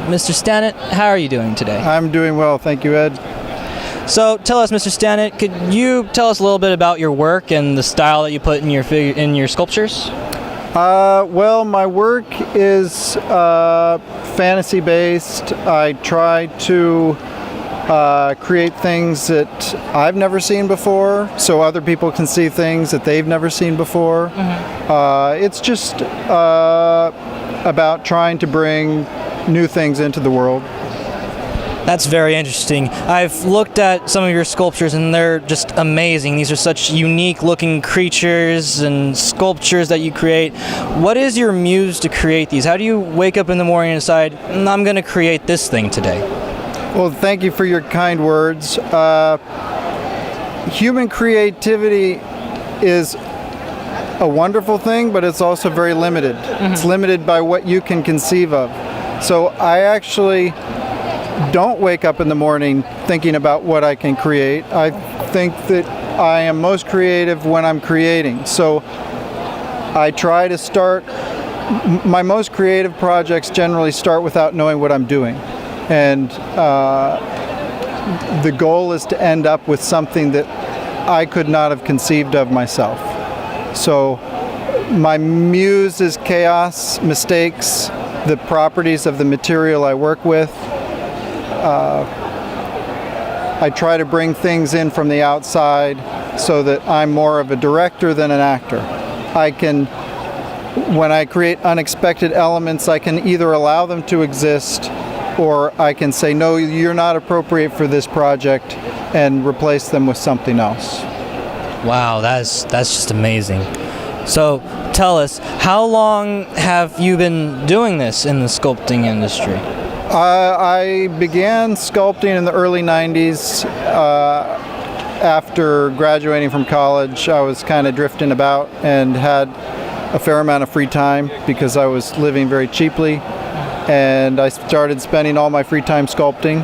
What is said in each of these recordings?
Mr. Stanat, how are you doing today? I'm doing well, thank you, Ed. So tell us, Mr. Stanat, could you tell us a little bit about your work and the style that you put in your sculptures? Well, my work is fantasy-based. I try to create things that I've never seen before, so other people can see things that they've never seen before. It's just about trying to bring new things into the world. That's very interesting. I've looked at some of your sculptures and they're just amazing. These are such unique looking creatures and sculptures that you create. What is your muse to create these? How do you wake up in the morning and decide, I'm going to create this thing today? Well, thank you for your kind words. Human creativity is a wonderful thing, but it's also very limited. It's limited by what you can conceive of. So I actually don't wake up in the morning thinking about what I can create. I think that I am most creative when I'm creating. So I try to start, my most creative projects generally start without knowing what I'm doing. And the goal is to end up with something that I could not have conceived of myself. So my muse is chaos, mistakes, the properties of the material I work with. I try to bring things in from the outside so that I'm more of a director than an actor. When I create unexpected elements, I can either allow them to exist or I can say, no, you're not appropriate for this project, and replace them with something else. Wow, that's just amazing. So tell us, how long have you been doing this in the sculpting industry? I began sculpting in the early 90s. After graduating from college, I was kind of drifting about and had a fair amount of free time because I was living very cheaply. And I started spending all my free time sculpting.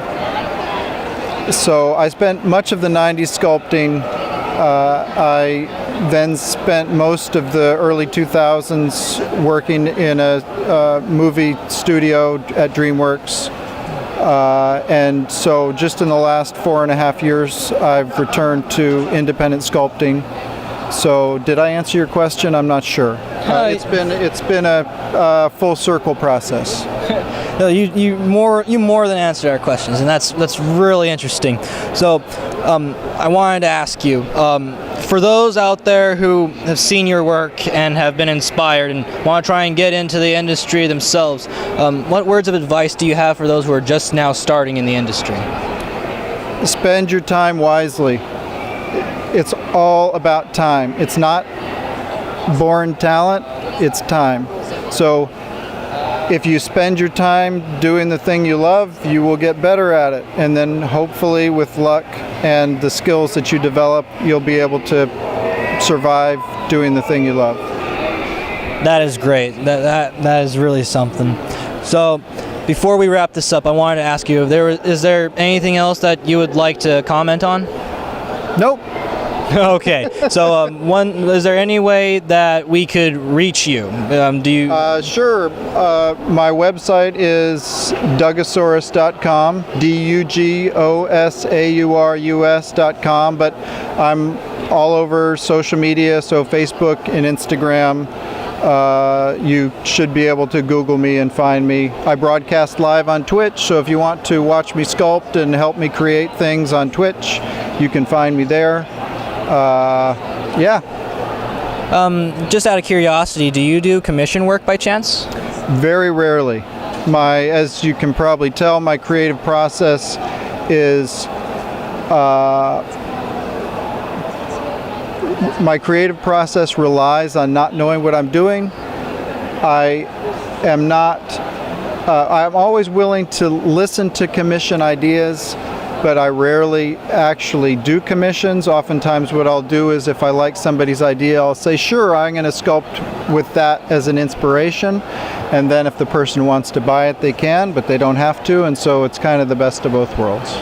So I spent much of the 90s sculpting. I then spent most of the early 2000s working in a movie studio at DreamWorks. And so just in the last 4.5 years, I've returned to independent sculpting. So did I answer your question? I'm not sure. It's been a full circle process. No, you more than answered our questions, and that's really interesting. So I wanted to ask you, for those out there who have seen your work and have been inspired and want to try and get into the industry themselves, what words of advice do you have for those who are just now starting in the industry? Spend your time wisely. It's all about time. It's not born talent, it's time. So if you spend your time doing the thing you love, you will get better at it. And then hopefully with luck and the skills that you develop, you'll be able to survive doing the thing you love. That is great. That is really something. So before we wrap this up, I wanted to ask you, is there anything else that you would like to comment on? Nope. Okay, so is there any way that we could reach you? Do you? Sure. My website is dugasaurus.com, dugosaurus.com, but I'm all over social media, so Facebook and Instagram. You should be able to Google me and find me. I broadcast live on Twitch, so if you want to watch me sculpt and help me create things on Twitch, you can find me there. Yeah. Just out of curiosity, do you do commission work by chance? Very rarely. As you can probably tell, my creative process is my creative process relies on not knowing what I'm doing. I'm always willing to listen to commission ideas, but I rarely actually do commissions. Oftentimes what I'll do is if I like somebody's idea, I'll say, sure, I'm going to sculpt with that as an inspiration. And then if the person wants to buy it, they can, but they don't have to. And so it's kind of the best of both worlds.